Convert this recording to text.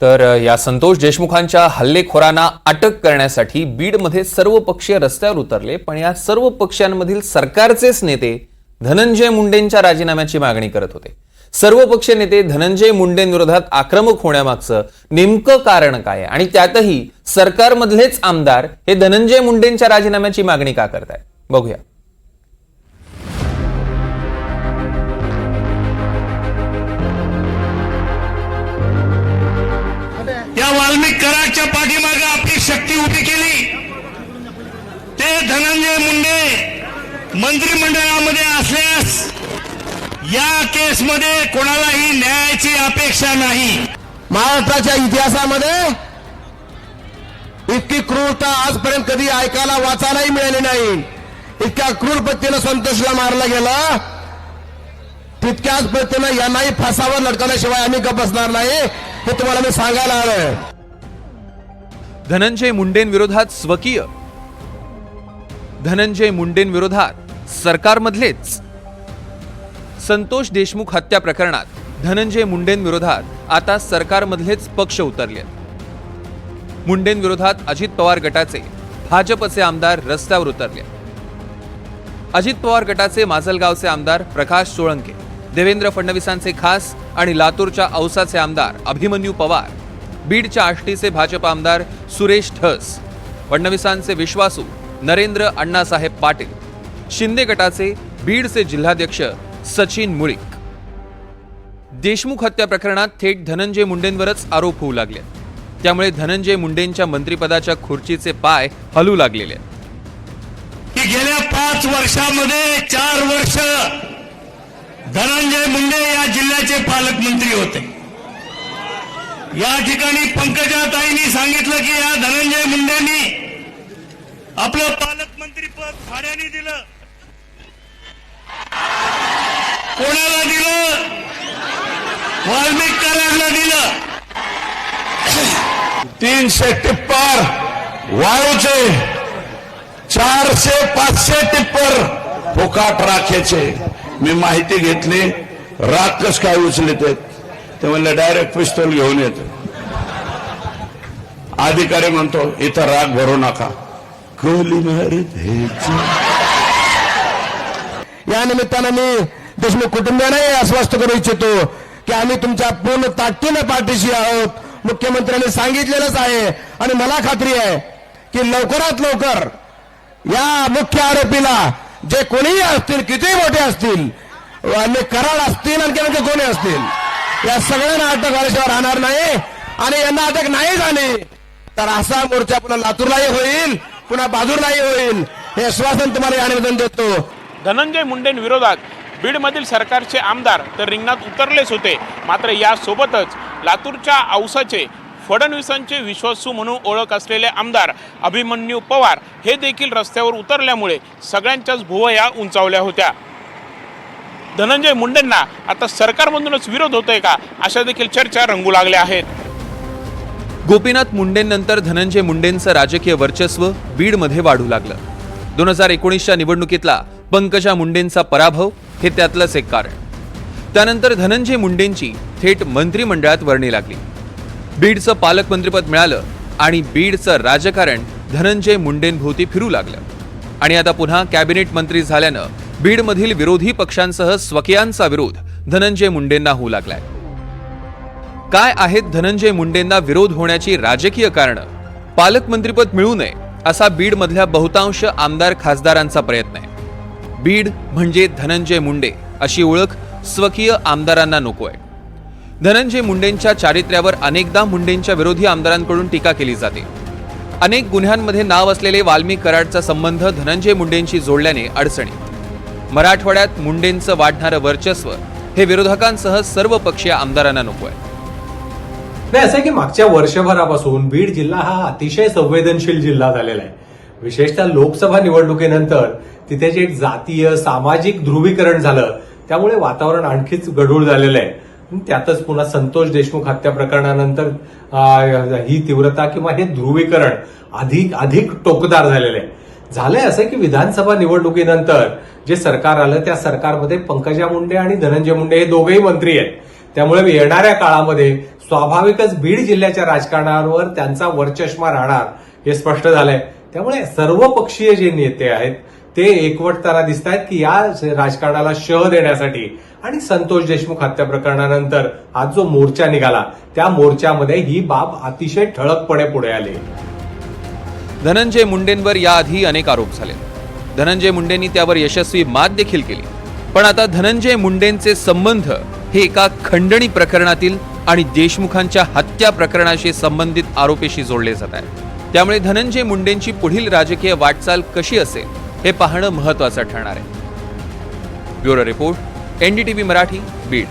तर या संतोष देशमुखांच्या हल्लेखोरांना अटक करण्यासाठी बीडमध्ये सर्व पक्षीय रस्त्यावर उतरले, पण या सर्व पक्षांमधील सरकारचेच नेते धनंजय मुंडेंच्या राजीनाम्याची मागणी करत होते। सर्व पक्षीय नेते धनंजय मुंडेंविरोधात आक्रमक होण्यामागचं नेमकं कारण काय आणि त्यातही सरकारमधलेच आमदार हे धनंजय मुंडेंच्या राजीनाम्याची मागणी का करतायत, बघूया। या वाल्मिक कराडच्या पाठीमागे आपली शक्ती उभी केली ते धनंजय मुंडे मंत्रिमंडळामध्ये असल्यास या केसमध्ये कोणालाही न्यायाची अपेक्षा नाही। महाराष्ट्राच्या इतिहासामध्ये इतकी क्रूरता आजपर्यंत कधी ऐकायला वाचायलाही मिळाली नाही। इतक्या क्रूर पद्धतीने संतोषला मारलं गेलं, तितक्याच पद्धतीने यांनाही फासावर लटकवल्याशिवाय आम्ही गप्प बसणार नाही, हे तुम्हाला मी सांगायला आलोय। धनंजय मुंडेंविरोधात स्वकीय, धनंजय मुंडेंविरोधात सरकारमधलेच। संतोष देशमुख हत्या प्रकरणात धनंजय मुंडेंविरोधात आता सरकारमधलेच पक्ष उतरले। मुंडेंविरोधात अजित पवार गटाचे भाजपचे आमदार रस्त्यावर उतरले। अजित पवार गटाचे माजलगावचे आमदार प्रकाश सोळंके, देवेंद्र फडणवीसांचे खास आणि लातूरच्या औसाचे आमदार अभिमन्यू पवार, बीडच्या आष्टीचे भाजप आमदार सुरेश ठस, फडणवीसांचे विश्वासू नरेंद्र अण्णासाहेब पाटील, शिंदे गटाचे बीडचे जिल्हाध्यक्ष सचिन मुळीक। देशमुख हत्या प्रकरणात थेट धनंजय मुंडेंवरच आरोप होऊ लागले, त्यामुळे धनंजय मुंडेंच्या मंत्रिपदाच्या खुर्चीचे पाय हलू लागलेले। गेल्या 5 वर्षामध्ये 4 वर्ष धनंजय मुंडे या जिल्ह्याचे पालकमंत्री होते। या ठिकाणी पंकजाताईंनी सांगितलं की या धनंजय मुंडेंनी आपलं पालकमंत्री पद भाड्याने दिलं। कोणाला दिलं? वाल्मिक कराडला दिलं। 300 टिप्पर वाळूचे, 400-500 टिप्पर फुकाट राखेचे। मी माहिती घेतली, राख कस काय उचलत आहेत ते म्हणले डायरेक्ट पिस्तूल घेऊन येत। अधिकारी म्हणतो इथं राख भरू नका, गोली मारी द्यायची। या निमित्तानं मी देशमुख कुटुंबियांनाही आश्वस्त करू इच्छितो की आम्ही तुमच्या पूर्ण ताकदीने पाठीशी आहोत। मुख्यमंत्र्यांनी सांगितलेलंच आहे आणि मला खात्री आहे की लवकरात लवकर या मुख्य आरोपीला, जे कोणीही असतील, कितीही मोठे असतील, कराड असतील आणि कोणी असतील, या सगळ्यांना अटक झाल्याशिवाय राहणार नाही। आणि यांना अटक नाही झाली तर असा मोर्चा पुन्हा लातूरलाही होईल, पुन्हा बहादूरलाही होईल, हे आश्वासन तुम्हाला या निवेदन देतो। धनंजय मुंडेंविरोधात बीडमधील सरकारचे आमदार तर रिंगणात उतरलेच होते, मात्र यासोबतच लातूरच्या औसाचे फडणवीसांचे विश्वासू म्हणून ओळख असलेले आमदार अभिमन्यू पवार हे देखील रस्त्यावर उतरल्यामुळे सगळ्यांच्याच भुवया उंचावल्या होत्या। धनंजय मुंडेंना आता सरकारमधूनच विरोध होतोय का, अशा देखील चर्चा रंगू लागल्या आहेत। गोपीनाथ मुंडेंनंतर धनंजय मुंडेंचं राजकीय वर्चस्व बीडमध्ये वाढू लागलं। 2019च्या निवडणुकीतला पंकजा मुंडेंचा पराभव हे त्यातलंच एक कारण। त्यानंतर धनंजय मुंडेंची थेट मंत्रिमंडळात वर्णी लागली। बीडचं पालकमंत्रीपद मिळालं आणि बीडचं राजकारण धनंजय मुंडेंभोवती फिरू लागलं। आणि आता पुन्हा कॅबिनेट मंत्री झाल्यानं बीडमधील विरोधी पक्षांसह स्वकीयांचा विरोध धनंजय मुंडेंना होऊ लागलाय। काय आहेत धनंजय मुंडेंना विरोध होण्याची राजकीय कारणं? पालकमंत्रीपद मिळू नये असा बीडमधल्या बहुतांश आमदार खासदारांचा प्रयत्न आहे। बीड म्हणजे धनंजय मुंडे अशी ओळख स्वकीय आमदारांना नको आहे। धनंजय मुंडेंच्या चारित्र्यावर अनेकदा मुंडेंच्या विरोधी आमदारांकडून टीका केली जाते। अनेक गुन्ह्यांमध्ये नाव असलेले वाल्मिक कराडचा संबंध धनंजय मुंडेंशी जोडल्याने अडचणी। मराठवाड्यात मुंडेंचं वाढणारं वर्चस्व हे विरोधकांसह सर्व पक्षीय आमदारांना नको आहे। नाही, असं की मागच्या वर्षभरापासून बीड जिल्हा हा अतिशय संवेदनशील जिल्हा झालेला आहे। विशेषतः लोकसभा निवडणुकीनंतर तिथे जे एक जातीय सामाजिक ध्रुवीकरण झालं, त्यामुळे वातावरण आणखीच गढूळ झालेलं आहे। त्यातच पुन्हा संतोष देशमुख हत्या प्रकरणानंतर ही तीव्रता किंवा हे ध्रुवीकरण अधिक टोकदार झालेलं आहे। झालंय असं की विधानसभा निवडणुकीनंतर जे सरकार आलं त्या सरकारमध्ये पंकजा मुंडे आणि धनंजय मुंडे हे दोघेही मंत्री आहेत। त्यामुळे येणाऱ्या काळामध्ये स्वाभाविकच बीड जिल्ह्याच्या राजकारणावर त्यांचा वरचष्मा राहणार हे स्पष्ट झालंय. त्यामुळे सर्व पक्षीय जे नेते आहेत ते एकवटताना दिसत आहेत की या राजकारणाला शह देण्यासाठी. आणि संतोष देशमुख हत्या प्रकरणानंतर आज जो मोर्चा निघाला त्या मोर्चामध्ये ही बाब अतिशय ठळकपणे पुढे आली. धनंजय मुंडेंवर याआधी अनेक आरोप झाले. धनंजय मुंडेंनी त्यावर यशस्वी मात देखील केली. पण आता धनंजय मुंडेंचे संबंध हे एका खंडणी प्रकरणातील आणि देशमुखांच्या हत्या प्रकरणाशी संबंधित आरोपीशी जोडले जात आहे. त्यामुळे धनंजय मुंडेंची पुढील राजकीय वाटचाल कशी असेल हे पाहणं महत्त्वाचं ठरणार आहे. Bureau report, NDTV Marathi, Beed.